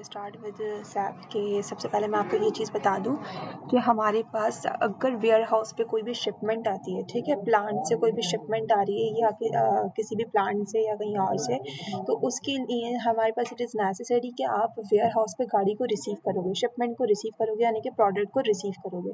Start with SAP के सबसे पहले मैं आपको ये चीज़ बता दूं कि हमारे पास अगर वेयर हाउस पे कोई भी शिपमेंट आती है, ठीक है, प्लांट से कोई भी शिपमेंट आ रही है या किसी भी प्लांट से या कहीं और से, तो उसके लिए हमारे पास इट इज़ नेसेसरी कि आप वेयर हाउस पे गाड़ी को रिसीव करोगे, शिपमेंट को रिसीव करोगे, यानी कि प्रोडक्ट को रिसीव करोगे।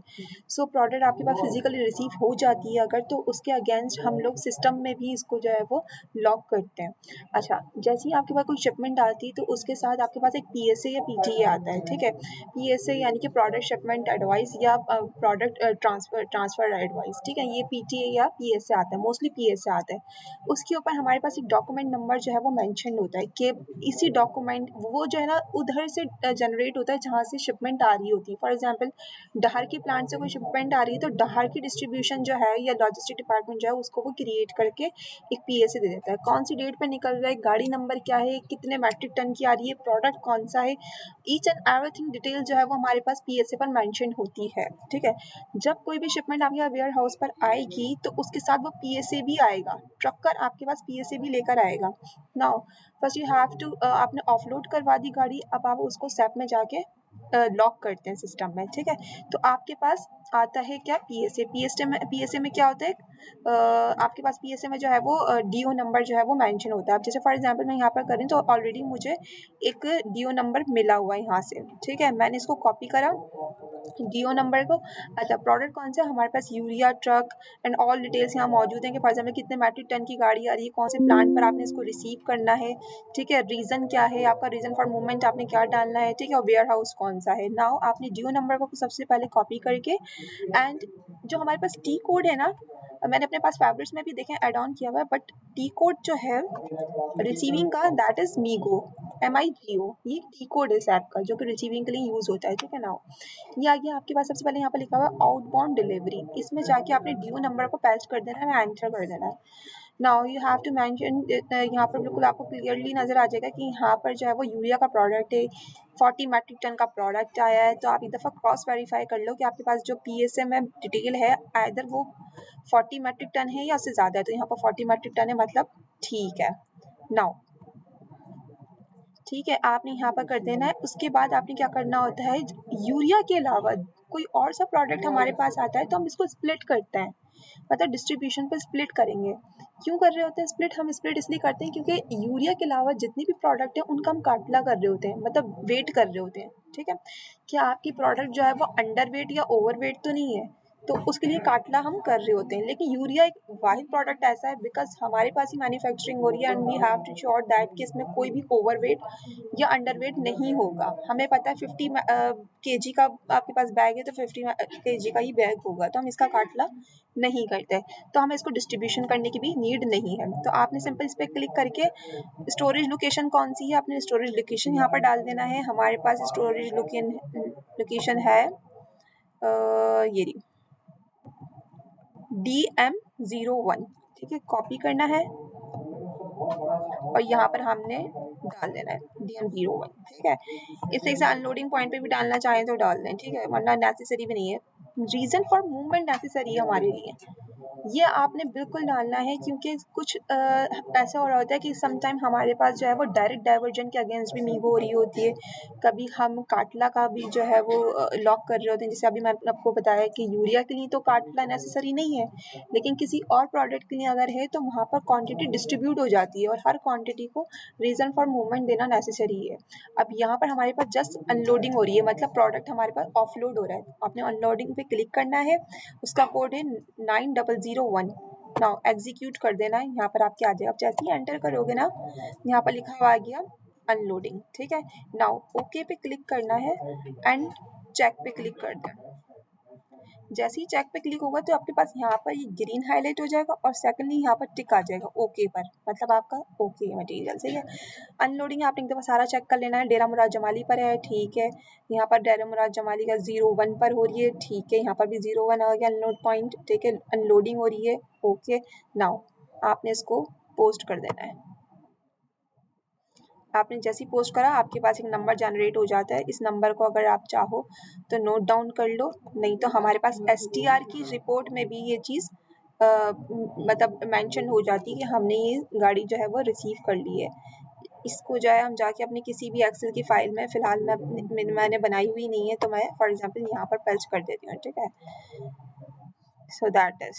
सो प्रोडक्ट आपके पास फिजिकली रिसीव हो जाती है अगर, तो उसके अगेंस्ट हम लोग सिस्टम में भी इसको जो है वो लॉक करते हैं। अच्छा, जैसे ही आपके पास कोई शिपमेंट आती है तो उसके साथ आपके पास एक पीएसए या पीटीए आता है, ठीक है। पीएसए यानी कि प्रोडक्ट शिपमेंट एडवाइस या प्रोडक्ट ट्रांसफर एडवाइस, ठीक है। ये पीटीए या पीएसए आता है, मोस्टली पीएसए आता है। उसके ऊपर हमारे पास एक डॉक्यूमेंट नंबर जो है वो मेंशन होता है कि इसी डॉक्यूमेंट वो जो है ना उधर से जनरेट होता है जहाँ से शिपमेंट आ रही होती है। फॉर एग्जाम्पल डहार के प्लांट से कोई शिपमेंट आ रही है तो डहार की डिस्ट्रीब्यूशन जो है या लॉजिस्टिक डिपार्टमेंट जो है उसको वो क्रिएट करके एक पीएसए दे देता है। कौन सी डेट पे निकल रहा है, गाड़ी नंबर क्या है, कितने मैट्रिक टन की आ रही है, प्रोडक्ट कौन सा है, ईच एंड एवरीथिंग डिटेल जो है वो हमारे पास पीएसए पर मेंशन होती है, ठीक है। जब कोई भी शिपमेंट आपके वेयर हाउस पर आएगी तो उसके साथ वो पीएसए भी आएगा, ट्रकर आपके पास पीएसए भी लेकर आएगा। Now first you have to, आपने ऑफलोड करवा दी गाड़ी, अब आप उसको सैप में जाके लॉक करते हैं सिस्टम में, ठीक है। तो आपके पास आता है क्या, पीएसए। पीएसए में क्या होता है, आपके पास पीएसए में जो है वो डीओ नंबर जो है वो मेंशन होता है। अब जैसे फॉर एग्जांपल मैं यहाँ पर करें तो ऑलरेडी मुझे एक डीओ नंबर मिला हुआ है यहाँ से, ठीक है। मैंने इसको कॉपी करा डीओ नंबर को। अच्छा, प्रोडक्ट कौन सा है हमारे पास, urea truck and all details यहाँ मौजूद हैं कि फॉर एग्जाम्पल कितने मैट्रिक टन की गाड़ी आ रही है, कौन से प्लांट पर आपने इसको रिसीव करना है, ठीक है। रीजन क्या है आपका, रीजन फॉर मूवमेंट आपने क्या डालना है, ठीक है। और वेयर हाउस कौन सा है। नाउ आपने डीओ नंबर को सबसे पहले कॉपी करके एंड जो हमारे पास टी कोड है ना, मैंने अपने पास फैब्रिक्स में भी देखें ऐड ऑन किया हुआ है, बट टी कोड जो है रिसीविंग का दैट इज मीगो, MIGO, ये टी कोड है ऐप का जो कि रिसीविंग के लिए यूज होता है, ठीक है। नाउ ये आ गया आपके पास, सबसे पहले यहाँ पर लिखा हुआ है आउटबाउंड डिलीवरी, इसमें जाके आपने डीओ नंबर को पेस्ट कर देना है, एंटर कर देना है। Now you have to mention, यहाँ पर बिल्कुल आपको क्लियरली नजर आ जाएगा कि यहाँ पर जो है वो यूरिया का प्रोडक्ट है, 40 मैट्रिक टन का प्रोडक्ट आया है। तो आप एक दफ़ा क्रॉस वेरीफाई कर लो कि आपके पास जो पीएसए में डिटेल है आइदर वो 40 मैट्रिक टन है या उससे ज़्यादा है। तो यहाँ पर 40 मैट्रिक टन है, मतलब ठीक है। नाउ ठीक है, आपने यहाँ पर कर देना है। उसके बाद आपने क्या करना होता है, यूरिया के अलावा कोई और सा प्रोडक्ट हमारे पास आता है तो हम इसको स्प्लिट करते हैं, मतलब डिस्ट्रीब्यूशन पे स्प्लिट करेंगे। क्यों कर रहे होते हैं स्प्लिट, हम स्प्लिट इसलिए करते हैं क्योंकि यूरिया के अलावा जितने भी प्रोडक्ट हैं उनका हम काटला कर रहे होते हैं, मतलब वेट कर रहे होते हैं, ठीक है। क्या आपकी प्रोडक्ट जो है वो अंडर वेट या ओवर वेट तो नहीं है, तो उसके लिए काटला हम कर रहे होते हैं। लेकिन यूरिया एक वाहिद प्रोडक्ट ऐसा है बिकॉज हमारे पास ही मैन्युफैक्चरिंग हो रही है and we have to sure that कि इसमें कोई भी ओवर वेट या अंडर वेट नहीं होगा। हमें पता है 50 केजी का आपके पास बैग है तो 50 केजी का ही बैग होगा, तो हम इसका काटला नहीं करते, तो हमें इसको डिस्ट्रीब्यूशन करने की भी नीड नहीं है। तो आपने सिंपल इस पर क्लिक करके स्टोरेज लोकेशन कौन सी है, आपने स्टोरेज लोकेशन यहाँ पर डाल देना है। हमारे पास स्टोरेज लोकेशन है ये रही DM01, ठीक है। कॉपी करना है और यहाँ पर हमने डाल देना है DM01, ठीक है। इसे अनलोडिंग पॉइंट पे भी डालना चाहें तो डाल दें, ठीक है, वरना नेसेसरी भी नहीं है। रीजन फॉर मूवमेंट नेसेसरी है हमारे लिए, ये आपने बिल्कुल डालना है क्योंकि कुछ ऐसा हो रहा होता है कि समटाइम हमारे पास जो है वो डायरेक्ट डाइवर्जन के अगेंस्ट भी मीगो हो रही होती है। कभी हम काटला का भी जो है वो लॉक कर रहे होते हैं, जैसे अभी मैंने आपको बताया कि यूरिया के लिए तो काटला नेसेसरी नहीं है, लेकिन किसी और प्रोडक्ट के लिए अगर है तो वहाँ पर क्वांटिटी डिस्ट्रीब्यूट हो जाती है और हर क्वांटिटी को रीजन फॉर मूवमेंट देना नेसेसरी है। अब यहाँ पर हमारे पास जस्ट अनलोडिंग हो रही है, मतलब प्रोडक्ट हमारे पास ऑफलोड हो रहा है। आपने अनलोडिंग पे क्लिक करना है, उसका कोड है 9001। नाउ एग्जीक्यूट कर देना है, यहाँ पर आपके आ जाएगा। आप जैसे ही एंटर करोगे ना, यहाँ पर लिखा हुआ आ गया अनलोडिंग, ठीक है। नाउ ओके पे क्लिक करना है एंड चेक पे क्लिक कर देना। जैसे ही चेक पे क्लिक होगा तो आपके पास यहाँ पर ये ग्रीन हाईलाइट हो जाएगा और सेकंडली यहाँ पर टिक आ जाएगा ओके पर, मतलब आपका ओके मटेरियल सही है। अनलोडिंग आपने एक दफ़ा सारा चेक कर लेना है। डेरा मुराद जमाली पर है, ठीक है। यहाँ पर डेरा मुराद जमाली का 01 पर हो रही है, ठीक है। यहाँ पर भी 01 आ गया अनलोड पॉइंट, ठीक है। अनलोडिंग हो रही है, ओके। नाउ आपने इसको पोस्ट कर देना है। आपने जैसे ही पोस्ट करा आपके पास एक नंबर जनरेट हो जाता है। इस नंबर को अगर आप चाहो तो नोट डाउन कर लो, नहीं तो हमारे पास STR की रिपोर्ट में भी ये चीज़ मतलब मेंशन हो जाती है कि हमने ये गाड़ी जो है वो रिसीव कर ली है। इसको जो है हम जाके अपनी किसी भी एक्सेल की फाइल में, फिलहाल मैंने बनाई हुई नहीं है, तो मैं फॉर एग्जांपल यहाँ पर पेस्ट कर देती हूँ, ठीक है। So that is